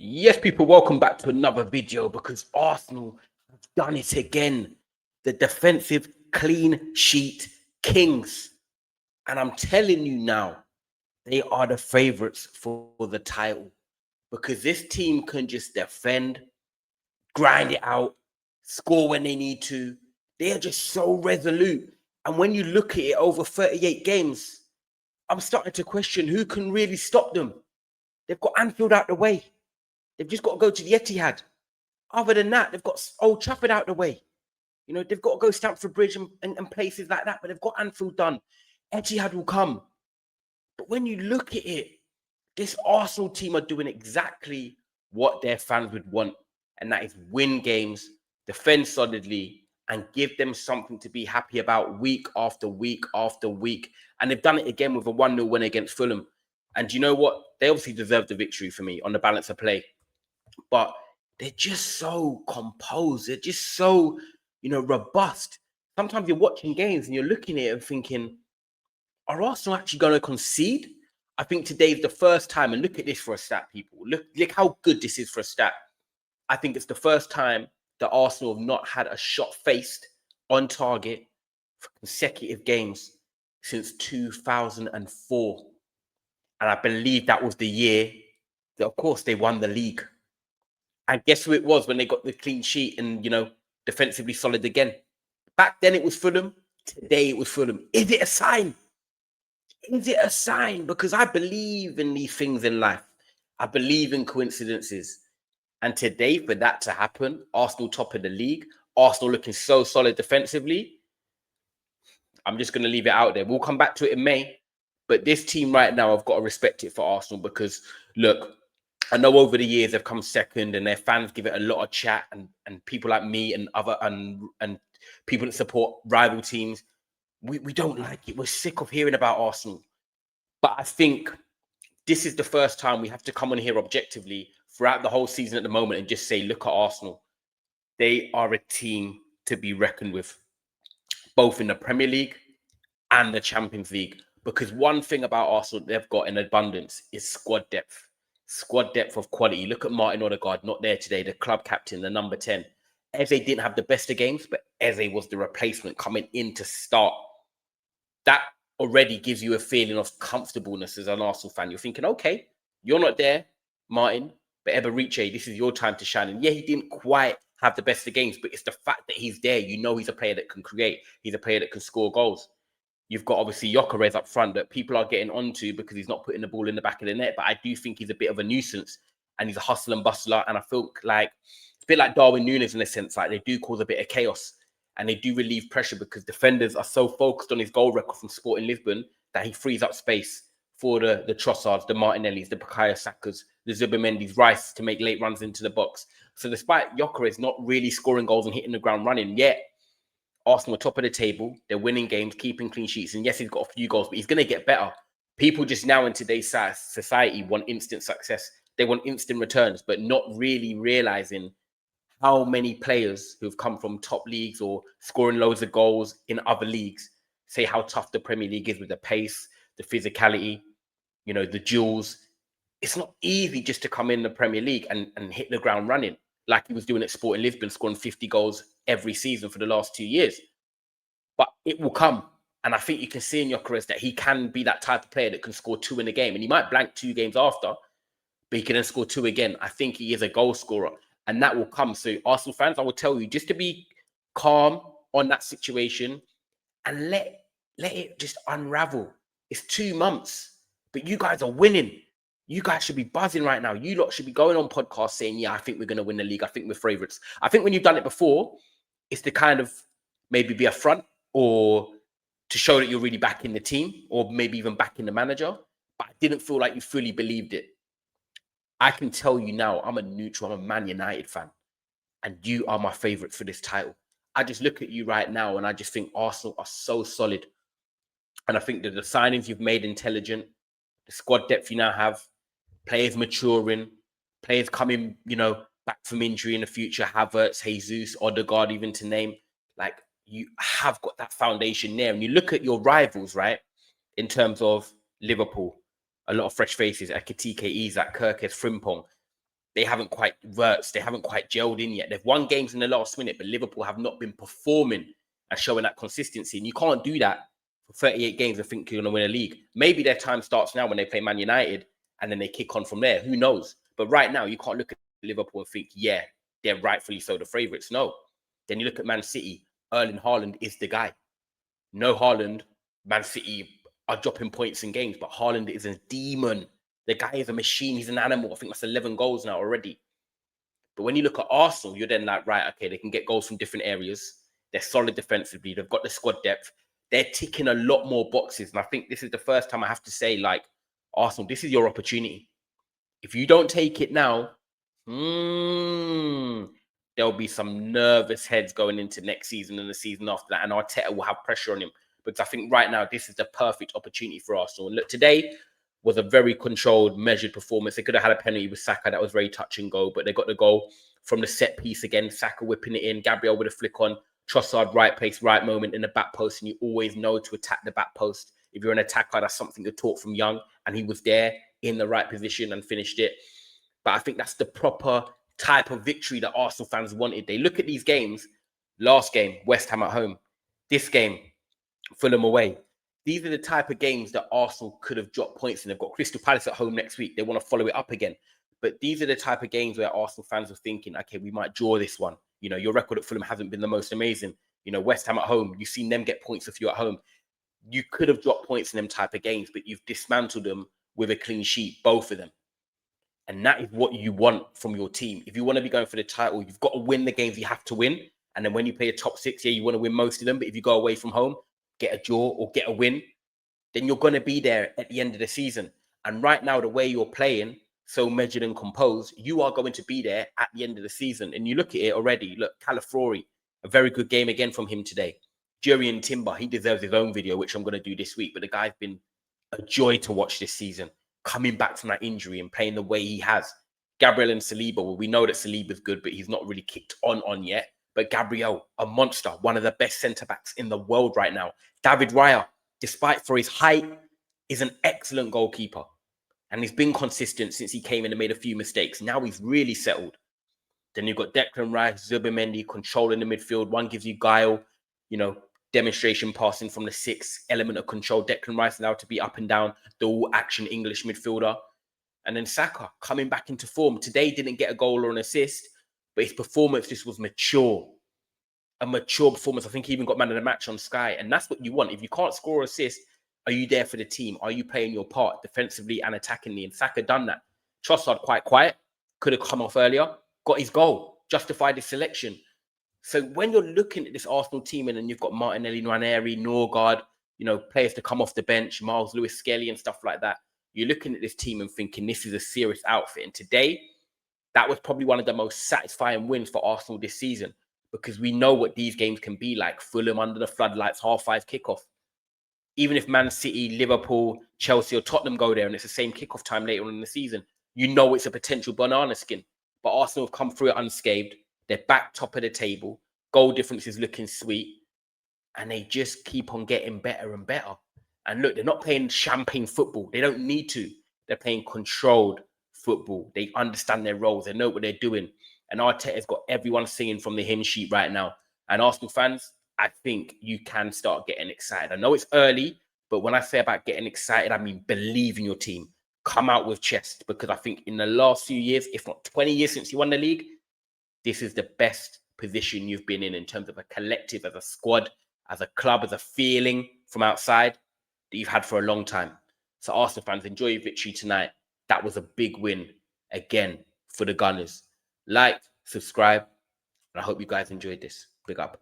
Yes, people, welcome back to another video because Arsenal have done it again. The defensive clean sheet kings. And I'm telling you now, they are the favourites for the title because this team can just defend, grind it out, score when they need to. They are just so resolute. And when you look at it over 38 games, I'm starting to question who can really stop them. They've got Anfield out the way. They've just got to go to the Etihad. Other than that, they've got Old Trafford out the way. You know, they've got to go Stamford Bridge and places like that, but they've got Anfield done. Etihad will come. But when you look at it, this Arsenal team are doing exactly what their fans would want, and that is win games, defend solidly, and give them something to be happy about week after week after week. And they've done it again with a 1-0 win against Fulham. And you know what? They obviously deserve the victory for me on the balance of play. But they're just so composed. They're just so, robust. Sometimes you're watching games and you're looking at it and thinking, are Arsenal actually going to concede? I think today is the first time, and look at this for a stat, people. Look how good this is for a stat. I think it's the first time that Arsenal have not had a shot faced on target for consecutive games since 2004. And I believe that was the year that, of course, they won the league. And guess who it was when they got the clean sheet and, defensively solid again? Back then it was Fulham. Today it was Fulham. Is it a sign? Is it a sign? Because I believe in these things in life. I believe in coincidences. And today, for that to happen, Arsenal top of the league, Arsenal looking so solid defensively, I'm just going to leave it out there. We'll come back to it in May. But this team right now, I've got to respect it for Arsenal because, look, I know over the years they've come second and their fans give it a lot of chat and people like me and other and people that support rival teams, we don't like it. We're sick of hearing about Arsenal. But I think this is the first time we have to come on here objectively throughout the whole season at the moment and just say, look at Arsenal. They are a team to be reckoned with, both in the Premier League and the Champions League. Because one thing about Arsenal they've got in abundance is squad depth. Squad depth of quality. Look at Martin Odegaard, not there today, the club captain, the number 10. Eze didn't have the best of games, but Eze was the replacement coming in to start. That already gives you a feeling of comfortableness as an Arsenal fan. You're thinking, okay, you're not there, Martin, but Eberiche, this is your time to shine. And yeah, he didn't quite have the best of games, but it's the fact that he's there. You know he's a player that can create. He's a player that can score goals. You've got obviously Gyökeres up front that people are getting onto because he's not putting the ball in the back of the net. But I do think he's a bit of a nuisance and he's a hustle and bustler. And I feel like it's a bit like Darwin Núñez in a sense. Like they do cause a bit of chaos and they do relieve pressure because defenders are so focused on his goal record from Sporting Lisbon that he frees up space for the Trossards, the Martinellis, the Bukayo Sakas, the Zubimendi's, Rice to make late runs into the box. So despite Gyökeres not really scoring goals and hitting the ground running yet, Arsenal are top of the table. They're winning games, keeping clean sheets. And yes, he's got a few goals, but he's going to get better. People just now in today's society want instant success. They want instant returns, but not really realizing how many players who've come from top leagues or scoring loads of goals in other leagues say how tough the Premier League is with the pace, the physicality, the duels. It's not easy just to come in the Premier League and hit the ground running like he was doing at Sporting Lisbon, scoring 50 goals every season for the last 2 years. But it will come. And I think you can see in Gyökeres that he can be that type of player that can score 2 in a game. And he might blank 2 games after, but he can then score 2 again. I think he is a goal scorer. And that will come. So Arsenal fans, I will tell you, just to be calm on that situation and let it just unravel. It's 2 months, but you guys are winning. You guys should be buzzing right now. You lot should be going on podcasts saying, yeah, I think we're going to win the league. I think we're favourites. I think when you've done it before, it's to kind of maybe be a front or to show that you're really backing the team or maybe even backing the manager. But I didn't feel like you fully believed it. I can tell you now, I'm a neutral, I'm a Man United fan. And you are my favourite for this title. I just look at you right now and I just think Arsenal are so solid. And I think that the signings you've made intelligent, the squad depth you now have, players maturing, players coming, back from injury in the future, Havertz, Jesus, Odegaard, even to name. Like, you have got that foundation there. And you look at your rivals, right, in terms of Liverpool, a lot of fresh faces, Ekitike, Isak, Kirkes, Frimpong. they haven't quite verts, they haven't quite gelled in yet. They've won games in the last minute, but Liverpool have not been performing and showing that consistency. And you can't do that for 38 games and think you're going to win a league. Maybe their time starts now when they play Man United and then they kick on from there. Who knows? But right now, you can't look at Liverpool and think, yeah, they're rightfully so the favourites. No. Then you look at Man City. Erling Haaland is the guy. No Haaland, Man City are dropping points in games, but Haaland is a demon. The guy is a machine. He's an animal. I think that's 11 goals now already. But when you look at Arsenal, you're then like, right, okay, they can get goals from different areas. They're solid defensively. They've got the squad depth. They're ticking a lot more boxes. And I think this is the first time I have to say, like, Arsenal, this is your opportunity. If you don't take it now, there'll be some nervous heads going into next season and the season after that. And Arteta will have pressure on him. Because I think right now, this is the perfect opportunity for Arsenal. And look, today was a very controlled, measured performance. They could have had a penalty with Saka. That was very touch and go. But they got the goal from the set piece again. Saka whipping it in. Gabriel with a flick on. Trossard, right place, right moment in the back post. And you always know to attack the back post. If you're an attacker, that's something you're taught from young. And he was there in the right position and finished it. But I think that's the proper type of victory that Arsenal fans wanted. They look at these games. Last game, West Ham at home. This game, Fulham away. These are the type of games that Arsenal could have dropped points in. They've got Crystal Palace at home next week. They want to follow it up again. But these are the type of games where Arsenal fans are thinking, okay, we might draw this one. You know, your record at Fulham hasn't been the most amazing. You know, West Ham at home, you've seen them get points if you're at home. You could have dropped points in them type of games, but you've dismantled them with a clean sheet, both of them. And that is what you want from your team. If you want to be going for the title, you've got to win the games you have to win. And then when you play a top six, yeah, you want to win most of them. But if you go away from home, get a draw or get a win, then you're going to be there at the end of the season. And right now, the way you're playing, so measured and composed, you are going to be there at the end of the season. And you look at it already. Look, Calafiori, a very good game again from him today. Jurriën Timber, he deserves his own video, which I'm going to do this week. But the guy's been a joy to watch this season, coming back from that injury and playing the way he has. Gabriel and Saliba, well, we know that Saliba's good, but he's not really kicked on yet. But Gabriel, a monster, one of the best centre-backs in the world right now. David Raya, despite for his height, is an excellent goalkeeper. And he's been consistent since he came in and made a few mistakes. Now he's really settled. Then you've got Declan Rice, Zubimendi controlling the midfield. One gives you guile, you know, demonstration passing from the sixth element of control. Declan Rice allowed to be up and down, the all-action English midfielder. And then Saka coming back into form. Today didn't get a goal or an assist, but his performance just was mature. A mature performance. I think he even got man of the match on Sky. And that's what you want. If you can't score or assist, are you there for the team? Are you playing your part defensively and attackingly? And Saka done that. Trossard quite quiet. Could have come off earlier. Got his goal. Justified his selection. So when you're looking at this Arsenal team and then you've got Martinelli, Nwaneri, Norgard, you know, players to come off the bench, Miles Lewis-Skelly and stuff like that, you're looking at this team and thinking this is a serious outfit. And today, that was probably one of the most satisfying wins for Arsenal this season because we know what these games can be like. Fulham under the floodlights, 5:30 kickoff. Even if Man City, Liverpool, Chelsea or Tottenham go there and it's the same kickoff time later on in the season, you know it's a potential banana skin. But Arsenal have come through it unscathed. They're back top of the table. Goal difference is looking sweet. And they just keep on getting better and better. And look, they're not playing champagne football. They don't need to. They're playing controlled football. They understand their roles. They know what they're doing. And Arteta's got everyone singing from the hymn sheet right now. And Arsenal fans, I think you can start getting excited. I know it's early, but when I say about getting excited, I mean believe in your team. Come out with chest. Because I think in the last few years, if not 20 years since you won the league, this is the best position you've been in terms of a collective, as a squad, as a club, as a feeling from outside that you've had for a long time. So Arsenal fans, enjoy your victory tonight. That was a big win again for the Gunners. Like, subscribe, and I hope you guys enjoyed this. Big up.